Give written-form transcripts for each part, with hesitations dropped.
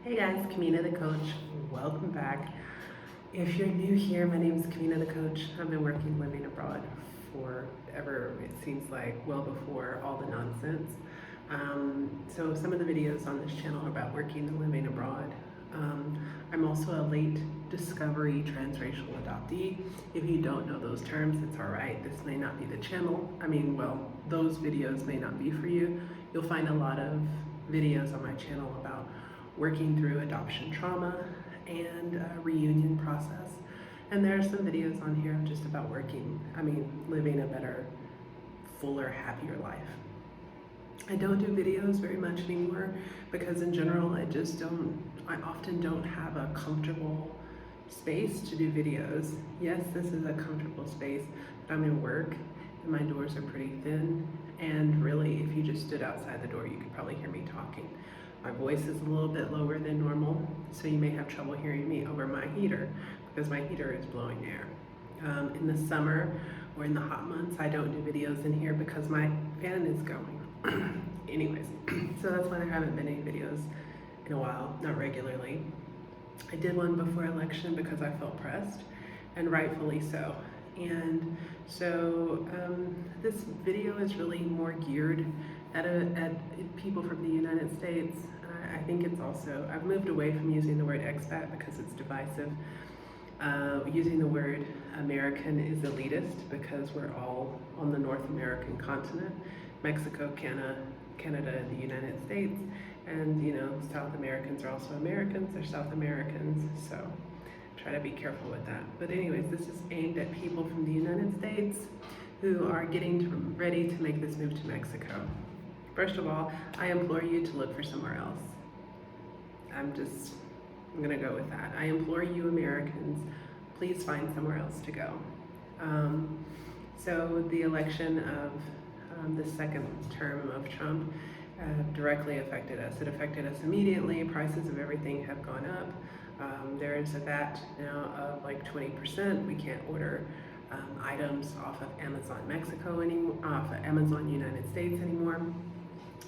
Hey guys, Kamina the Coach. Welcome back. If you're new here, my name is Kamina the Coach. I've been working living abroad forever, it seems like, well before all the nonsense. So some of the videos on this channel are about working and living abroad. I'm also a late discovery transracial adoptee. If you don't know those terms, it's all right. This may not be the channel. Those videos may not be for you. You'll find a lot of videos on my channel about working through adoption trauma and reunion process. And there are some videos on here just about living a better, fuller, happier life. I don't do videos very much anymore because in general, I often don't have a comfortable space to do videos. Yes, this is a comfortable space, but I'm in work and my doors are pretty thin. And really, if you just stood outside the door, you could probably hear me talking. My voice is a little bit lower than normal, so you may have trouble hearing me over my heater because my heater is blowing air. In the summer or in the hot months, I don't do videos in here because my fan is going. Anyways, so that's why there haven't been any videos in a while, not regularly. I did one before election because I felt pressed, and rightfully so. And so this video is really more geared at people from the United States. I think it's also, I've moved away from using the word expat because it's divisive. Using the word American is elitist because we're all on the North American continent. Mexico, Canada, and the United States. And South Americans are also Americans, they're South Americans, so try to be careful with that. But anyways, this is aimed at people from the United States who are getting ready to make this move to Mexico. First of all, I implore you to look for somewhere else. I'm gonna go with that. I implore you Americans, please find somewhere else to go. So the election of the second term of Trump directly affected us. It affected us immediately. Prices of everything have gone up. There is a VAT now of like 20%. We can't order items off of Amazon Mexico anymore, off of Amazon United States anymore.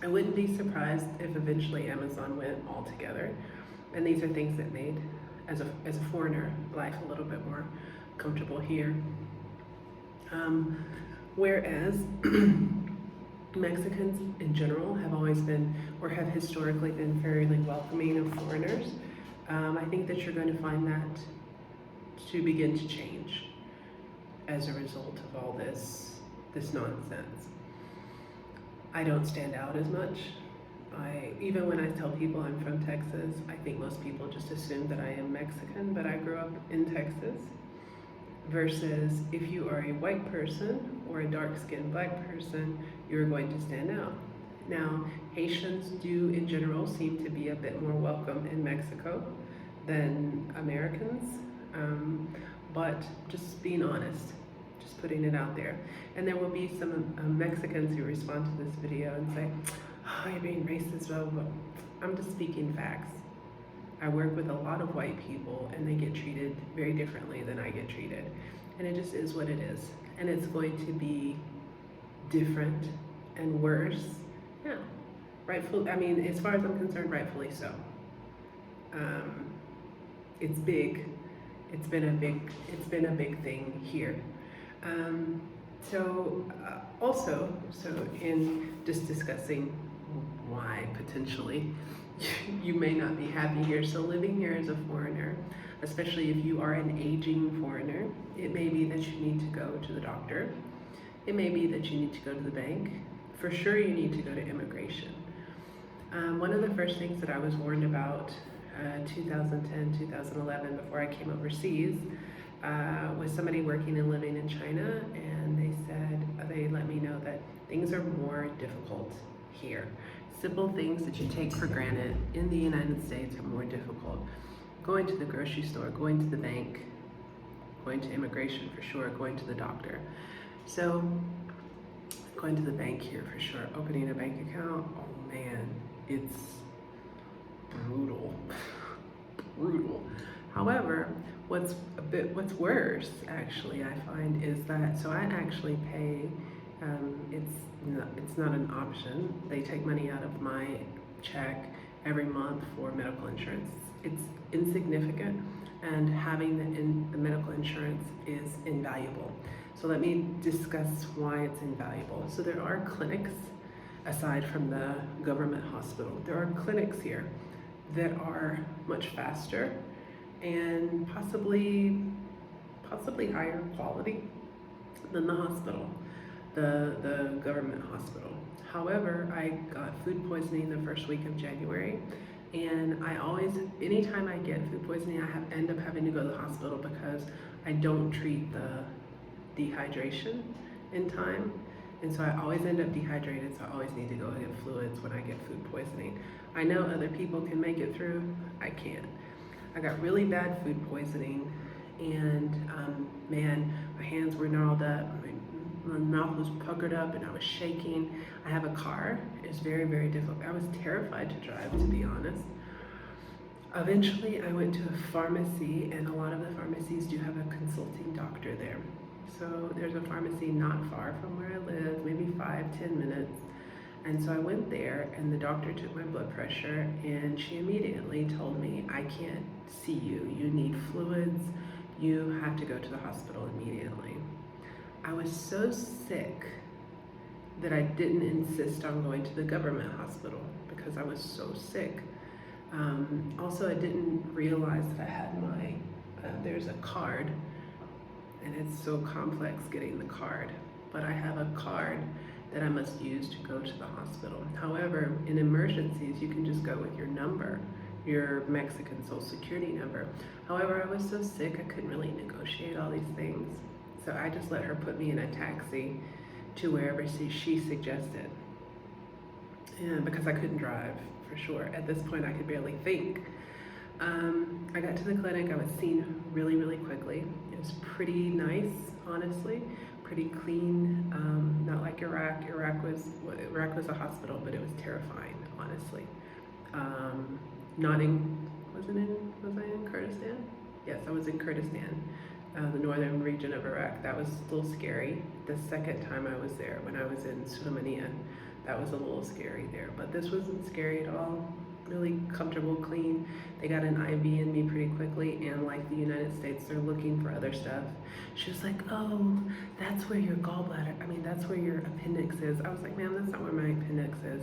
I wouldn't be surprised if eventually Amazon went all together. And these are things that made, as a foreigner, life a little bit more comfortable here. Whereas Mexicans in general have always been, or have historically been, fairly welcoming of foreigners. I think that you're going to find that to begin to change as a result of all this nonsense. I don't stand out as much. Even when I tell people I'm from Texas, I think most people just assume that I am Mexican, but I grew up in Texas. Versus if you are a white person or a dark-skinned black person, you're going to stand out. Now, Haitians do in general seem to be a bit more welcome in Mexico than Americans, but just being honest, just putting it out there. And there will be some Mexicans who respond to this video and say, oh, you're being racist, blah, blah, blah. I'm just speaking facts. I work with a lot of white people and they get treated very differently than I get treated. And it just is what it is. And it's going to be different and worse. Yeah, as far as I'm concerned, rightfully so. It's big. It's been a big thing here. Also, in just discussing why potentially you may not be happy here. So living here as a foreigner, especially if you are an aging foreigner, it may be that you need to go to the doctor. It may be that you need to go to the bank. For sure you need to go to immigration. One of the first things that I was warned about 2010, 2011, before I came overseas, was somebody working and living in China, and they let me know that things are more difficult here. Simple things that you take for granted in the United States are more difficult. Going to the grocery store, going to the bank, going to immigration for sure, going to the doctor. So going to the bank here for sure, opening a bank account, oh man, it's brutal, brutal. However, what's worse actually, I find, is that, so I actually pay, it's not an option. They take money out of my check every month for medical insurance. It's insignificant, and having the medical insurance is invaluable. So let me discuss why it's invaluable. So there are clinics, aside from the government hospital, there are clinics here that are much faster and possibly higher quality than the hospital, the government hospital. However, I got food poisoning the first week of January, and anytime I get food poisoning, I end up having to go to the hospital because I don't treat the dehydration in time. And so I always end up dehydrated, so I always need to go get fluids when I get food poisoning. I know other people can make it through, I can't. I got really bad food poisoning, and man, my hands were gnarled up, my mouth was puckered up, and I was shaking. I have a car. It's very, very difficult. I was terrified to drive, to be honest. Eventually, I went to a pharmacy, and a lot of the pharmacies do have a consulting doctor there. So there's a pharmacy not far from where I live, maybe 5-10 minutes. And so I went there, and the doctor took my blood pressure, and she immediately told me, I can't see you. You need fluids. You have to go to the hospital immediately. I was so sick that I didn't insist on going to the government hospital because I was so sick. Also, I didn't realize that I had there's a card, and it's so complex getting the card, but I have a card that I must use to go to the hospital. However, in emergencies, you can just go with your number, your Mexican Social Security number. However, I was so sick, I couldn't really negotiate all these things. So I just let her put me in a taxi to wherever she suggested. And because I couldn't drive, for sure. At this point, I could barely think. I got to the clinic. I was seen really, really quickly. It was pretty nice, honestly, pretty clean. Not like Iraq. Iraq was a hospital, but it was terrifying, honestly. Was I in Kurdistan? Yes, I was in Kurdistan, the northern region of Iraq. That was still scary. The second time I was there, when I was in Suleimania, that was a little scary there, but this wasn't scary at all. Really comfortable, clean. They got an IV in me pretty quickly, and like the United States, they're looking for other stuff. She was like, oh, that's where your that's where your appendix is. I was like, ma'am, that's not where my appendix is.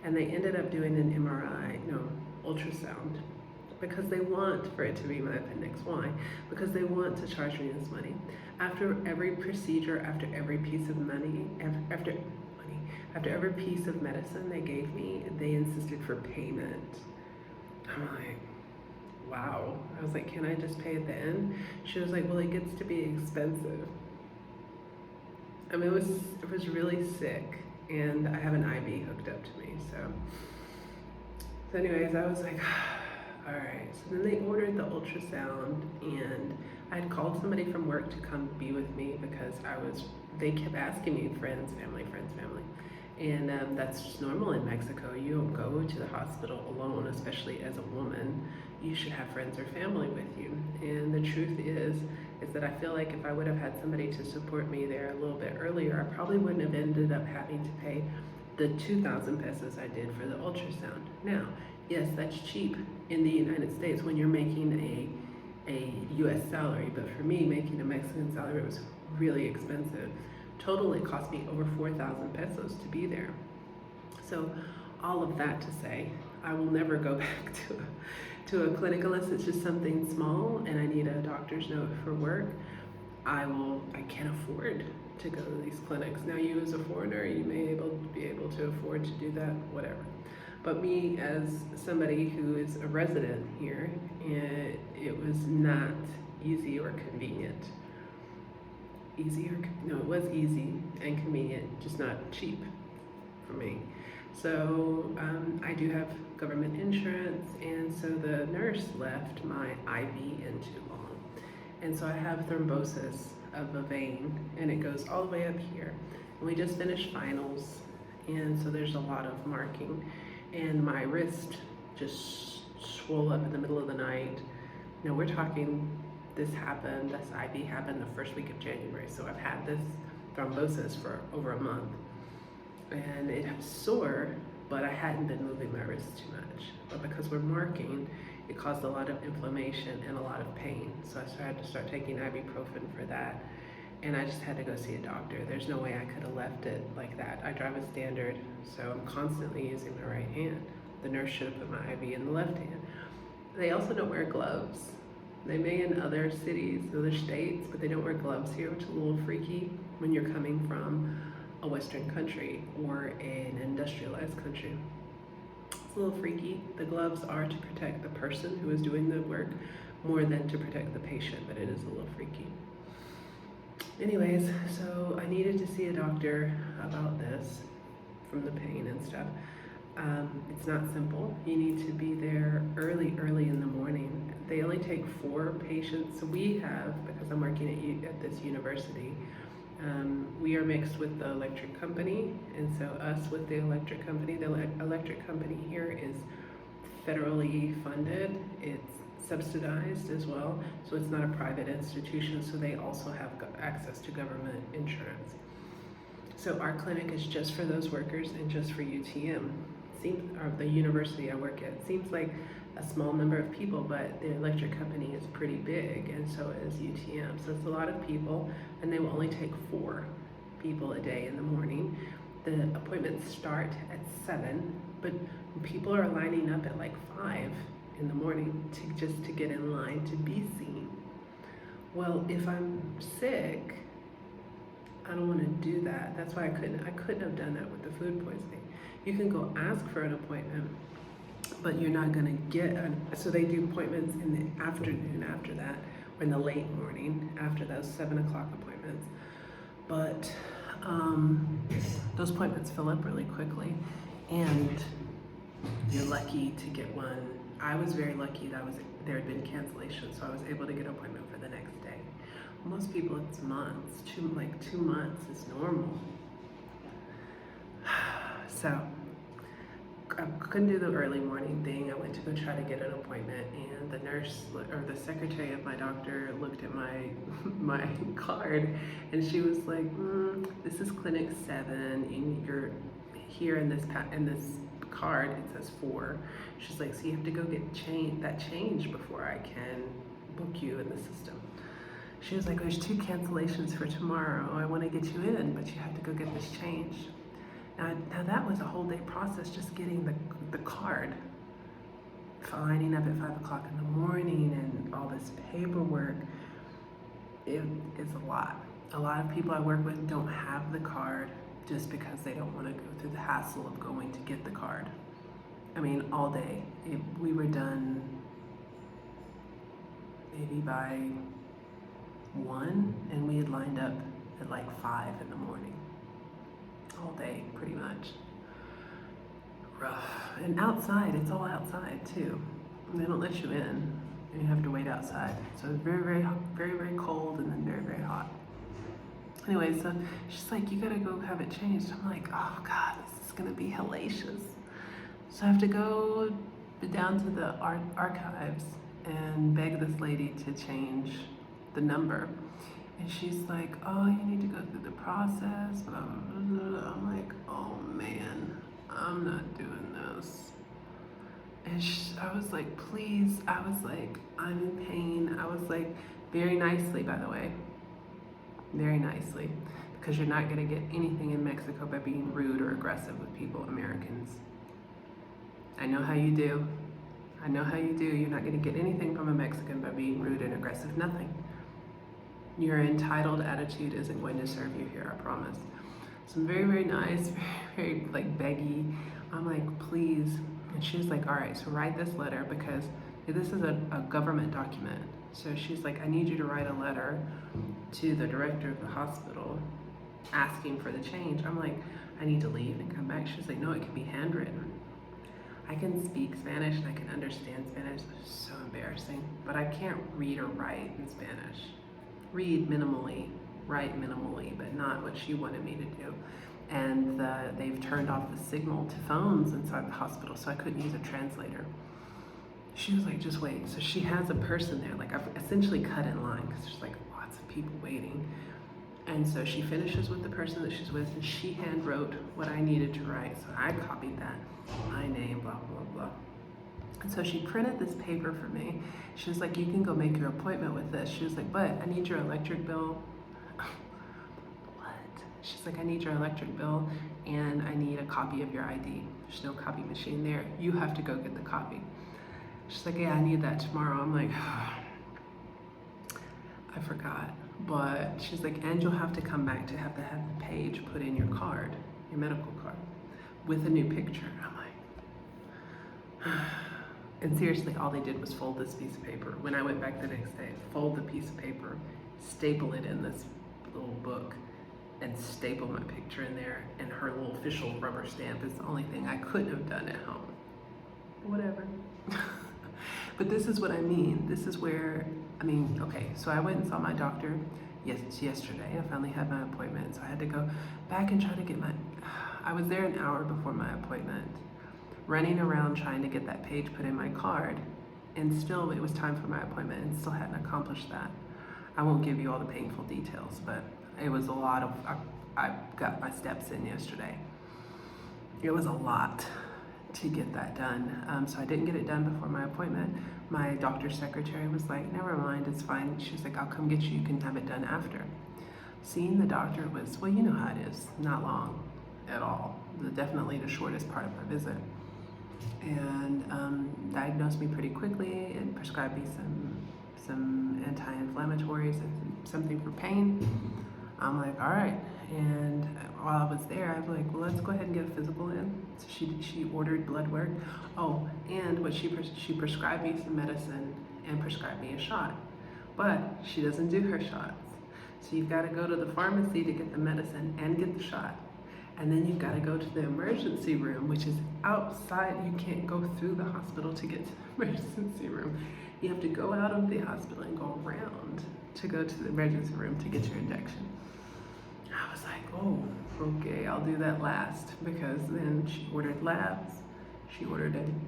And they ended up doing an ultrasound, because they want for it to be my appendix. Why? Because they want to charge me this money. After every procedure, after every piece of money, after every piece of medicine they gave me, they insisted for payment. I'm like, wow. I was like, can I just pay at the end? She was like, well, it gets to be expensive. I mean, it was really sick, and I have an IV hooked up to me, so anyways, I was like, all right. So then they ordered the ultrasound, and I had called somebody from work to come be with me because they kept asking me, friends, family. And that's just normal in Mexico. You don't go to the hospital alone, especially as a woman. You should have friends or family with you. And the truth is that I feel like if I would have had somebody to support me there a little bit earlier, I probably wouldn't have ended up having to pay the 2,000 pesos I did for the ultrasound. Now, yes, that's cheap in the United States when you're making a US salary, but for me, making a Mexican salary was really expensive. Total, it cost me over 4,000 pesos to be there. So all of that to say, I will never go back to a clinic unless it's just something small and I need a doctor's note for work. I can't afford to go to these clinics. Now, you as a foreigner, you may be able to afford to do that, whatever. But me as somebody who is a resident here, it was not easy or convenient. It was easy and convenient, just not cheap for me. So I do have government insurance, and so the nurse left my IV in too long. And so I have thrombosis of a vein, and it goes all the way up here. And we just finished finals, and so there's a lot of marking. And my wrist just swole up in the middle of the night. Now we're talking, this IV happened the first week of January. So I've had this thrombosis for over a month. And it was sore, but I hadn't been moving my wrist too much. But because we're marking, it caused a lot of inflammation and a lot of pain. So I had to start taking ibuprofen for that. And I just had to go see a doctor. There's no way I could have left it like that. I drive a standard, so I'm constantly using my right hand. The nurse should have put my IV in the left hand. They also don't wear gloves. They may in other cities, other states, but they don't wear gloves here, which is a little freaky when you're coming from a Western country or an industrialized country. It's a little freaky. The gloves are to protect the person who is doing the work more than to protect the patient, but it is a little freaky. Anyways, so I needed to see a doctor about this from the pain and stuff. It's not simple. You need to be there early in the morning. They only take 4 patients. So we have, because I'm working at this university, we are mixed with the electric company, and so us with the electric company. The electric company here is federally funded. It's subsidized as well, so it's not a private institution, so they also have access to government insurance. So our clinic is just for those workers and just for UTM. Or the university I work at. It seems like a small number of people, but the electric company is pretty big, and so is UTM. So it's a lot of people, and they will only take 4 people a day in the morning. The appointments start at 7, but people are lining up at like 5 in the morning just to get in line to be seen. Well, if I'm sick, I don't want to do that. That's why I couldn't have done that with the food poisoning. You can go ask for an appointment, but you're not gonna get so they do appointments in the afternoon after that, or in the late morning after those 7 o'clock appointments. But those appointments fill up really quickly, and you're lucky to get one. I was very lucky that there had been cancellations, so I was able to get an appointment for the next day. Most people, it's months. 2 months is normal. So I couldn't do the early morning thing. I went to go try to get an appointment, and the nurse or the secretary of my doctor looked at my card, and she was like, "This is clinic 7, and you're here in this card. It says 4." She's like, "So you have to go get that change before I can book you in the system." She was like, "There's 2 cancellations for tomorrow. I want to get you in, but you have to go get this change." Now that was a whole day process, just getting the card, lining up at 5 o'clock in the morning, and all this paperwork. It is a lot. A lot of people I work with don't have the card just because they don't want to go through the hassle of going to get the card. I mean, all day. We were done maybe by 1, and we had lined up at like 5 in the morning. All day, pretty much. Rough. And outside, it's all outside too. They don't let you in, and you have to wait outside. So it's very, very, very, very cold, and then very, very hot. Anyway, so she's like, "You gotta go have it changed." I'm like, "Oh God, this is gonna be hellacious." So I have to go down to the archives and beg this lady to change the number. And she's like, "Oh, you need to go through the process, blah, blah, blah, blah." I'm like, "Oh man, I'm not doing this." And I was like, "Please," I was like, "I'm in pain." I was like, very nicely, by the way, very nicely, because you're not gonna get anything in Mexico by being rude or aggressive with people, Americans. I know how you do. I know how you do. You're not gonna get anything from a Mexican by being rude and aggressive, nothing. Your entitled attitude isn't going to serve you here, I promise. So I'm very, very nice, very, very like beggy. I'm like, "Please." And she was like, "All right, so write this letter," because this is a government document. So she's like, "I need you to write a letter to the director of the hospital asking for the change." I'm like, "I need to leave and come back." She's like, "No, it can be handwritten." I can speak Spanish and I can understand Spanish. It's so embarrassing. But I can't read or write in Spanish. Read minimally, write minimally, but not what she wanted me to do. And they've turned off the signal to phones inside the hospital, so I couldn't use a translator. She was like, "Just wait." So she has a person there. Like, I've essentially cut in line because there's like lots of people waiting. And so she finishes with the person that she's with, and she hand wrote what I needed to write. So I copied that, my name, blah, blah, blah. And so she printed this paper for me. She was like, you can go make your appointment with this. She was like, but I need your electric bill. What? She's like, I need your electric bill and I need a copy of your ID. There's no copy machine there. You have to go get the copy. She's like, yeah, I need that tomorrow. I'm like, I forgot. But she's like, and you'll have to come back to have the page put in your card, your medical card, with a new picture. I'm like, and seriously, all they did was fold this piece of paper. When I went back the next day, fold the piece of paper, staple it in this little book, and staple my picture in there, and her little official rubber stamp is the only thing I couldn't have done at home. Whatever. But this is what I mean. This is where, I mean, okay, so I went and saw my doctor yesterday. I finally had my appointment, so I had to go back and try to get I was there an hour before my appointment, running around trying to get that page put in my card, and still it was time for my appointment and still hadn't accomplished that. I won't give you all the painful details, but it was a lot of, I got my steps in yesterday. It was a lot to get that done. So I didn't get it done before my appointment. My doctor's secretary was like, never mind, it's fine. She was like, I'll come get you, you can have it done after. Seeing the doctor was, well, you know how it is, not long at all. Definitely the shortest part of my visit. And diagnosed me pretty quickly and prescribed me some anti-inflammatories and something for pain. I'm like, all right. And while I was there, I was like, well, let's go ahead and get a physical in. So she ordered blood work. Oh, and what she prescribed me some medicine and prescribed me a shot. But she doesn't do her shots. So you've got to go to the pharmacy to get the medicine and get the shot. And then you've got to go to the emergency room, which is outside. You can't go through the hospital to get to the emergency room. You have to go out of the hospital and go around to go to the emergency room to get your injection. I was like, oh, okay, I'll do that last, because then she ordered labs. She ordered an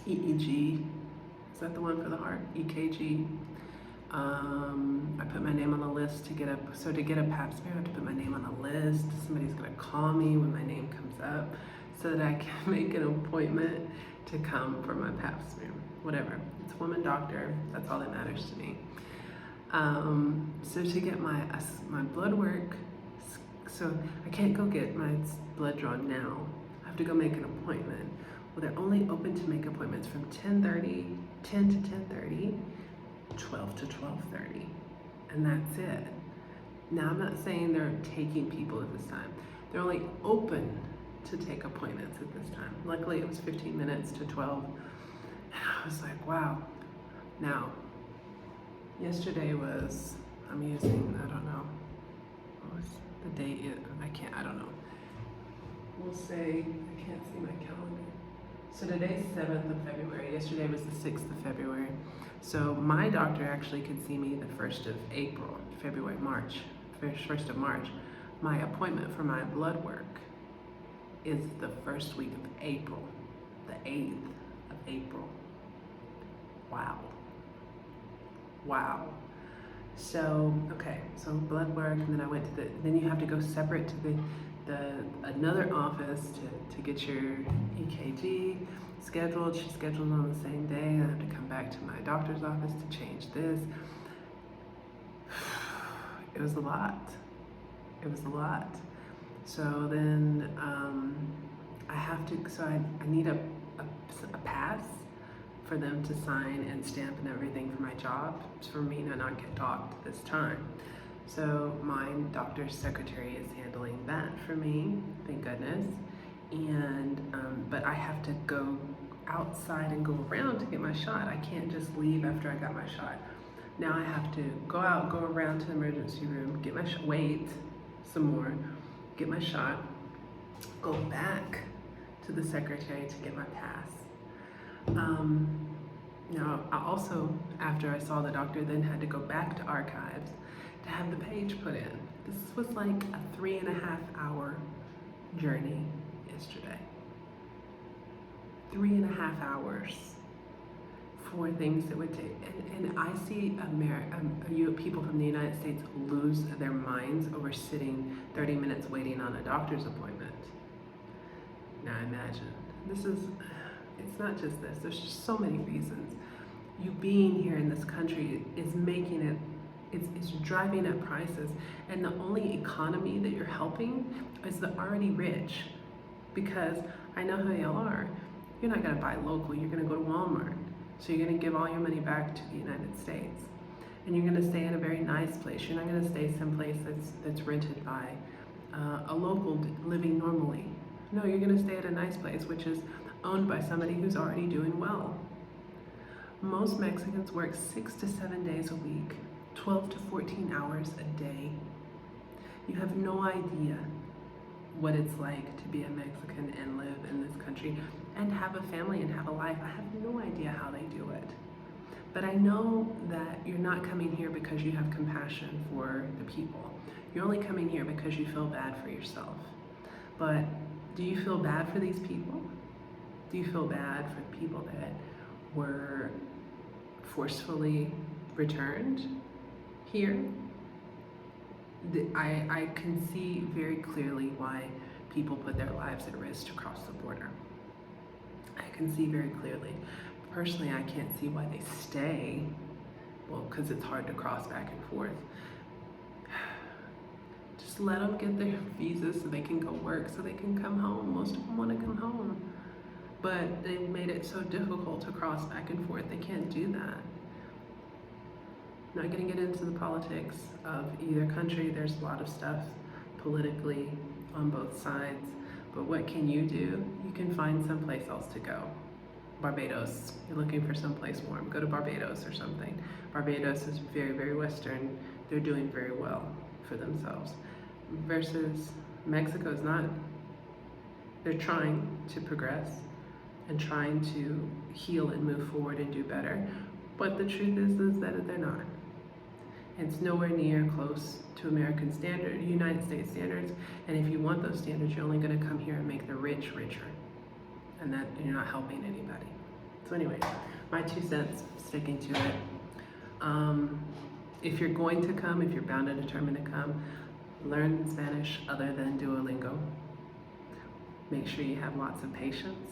EEG. Is that the one for the heart? EKG. I put my name on the list to get a pap smear, I have to put my name on the list. Somebody's gonna call me when my name comes up so that I can make an appointment to come for my pap smear. Whatever, it's a woman doctor, that's all that matters to me. So to get my blood work, so I can't go get my blood drawn now. I have to go make an appointment. Well, they're only open to make appointments from 10 to 10:30, 12 to 12:30, and that's it. Now, I'm not saying they're taking people at this time. They're only open to take appointments at this time. Luckily, it was 15 minutes to 12, and I was like, wow. Now, yesterday was, I'm using, I don't know, what was the date? I don't know. We'll say, I can't see my calendar. So today's 7th of February. Yesterday was the 6th of February. So my doctor actually could see me the 1st of April, March. My appointment for my blood work is the first week of April, the 8th of April. Wow. Wow. So, okay, so blood work, and then I went to then you have to go separate to another office to get your EKG scheduled. She's scheduled on the same day. I have to come back to my doctor's office to change this. It was a lot. It was a lot. So then I need a pass for them to sign and stamp and everything for my job, for me to not get docked this time. So my doctor's secretary is handling that for me, thank goodness. And but I have to go outside and go around to get my shot. I can't just leave after I got my shot. Now I have to go out, go around to the emergency room, get my wait some more, get my shot, go back to the secretary to get my pass. Now, I also, after I saw the doctor, then had to go back to archives to have the page put in. This was like a 3.5 hour journey yesterday. 3.5 hours for things that would take, and I see people from the United States lose their minds over sitting 30 minutes waiting on a doctor's appointment. Now imagine, it's not just this, there's just so many reasons. You being here in this country is making it, it's driving up prices, and the only economy that you're helping is the already rich. Because I know how y'all are. You're not gonna buy local, you're gonna go to Walmart. So you're gonna give all your money back to the United States. And you're gonna stay in a very nice place. You're not gonna stay someplace that's rented by a local living normally. No, you're gonna stay at a nice place, which is owned by somebody who's already doing well. Most Mexicans work 6 to 7 days a week, 12 to 14 hours a day. You have no idea what it's like to be a Mexican and live in this country and have a family and have a life. I have no idea how they do it. But I know that you're not coming here because you have compassion for the people. You're only coming here because you feel bad for yourself. But do you feel bad for these people? Do you feel bad for the people that were forcefully returned here? I can see very clearly why people put their lives at risk to cross the border. I can see very clearly. Personally, I can't see why they stay. Well, because it's hard to cross back and forth. Just let them get their visas so they can go work, so they can come home. Most of them want to come home. But they've made it so difficult to cross back and forth. They can't do that. Not going to get into the politics of either country. There's a lot of stuff politically on both sides. But what can you do? You can find someplace else to go. Barbados, you're looking for someplace warm. Go to Barbados or something. Barbados is very, very Western. They're doing very well for themselves. Versus Mexico is not. They're trying to progress and trying to heal and move forward and do better. But the truth is that they're not. It's nowhere near close to American standard, United States standards. And if you want those standards, you're only going to come here and make the rich richer. And that you're not helping anybody. So anyway, my 2 cents, sticking to it. If you're going to come, if you're bound and determined to come, learn Spanish other than Duolingo. Make sure you have lots of patience.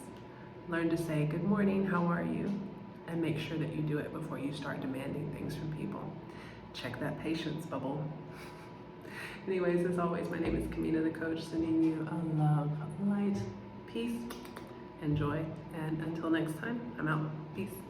Learn to say, good morning, how are you? And make sure that you do it before you start demanding things from people. Check that patience bubble. Anyways, as always, my name is Camina the Coach, sending you a love, light, peace, and joy. And until next time, I'm out. Peace.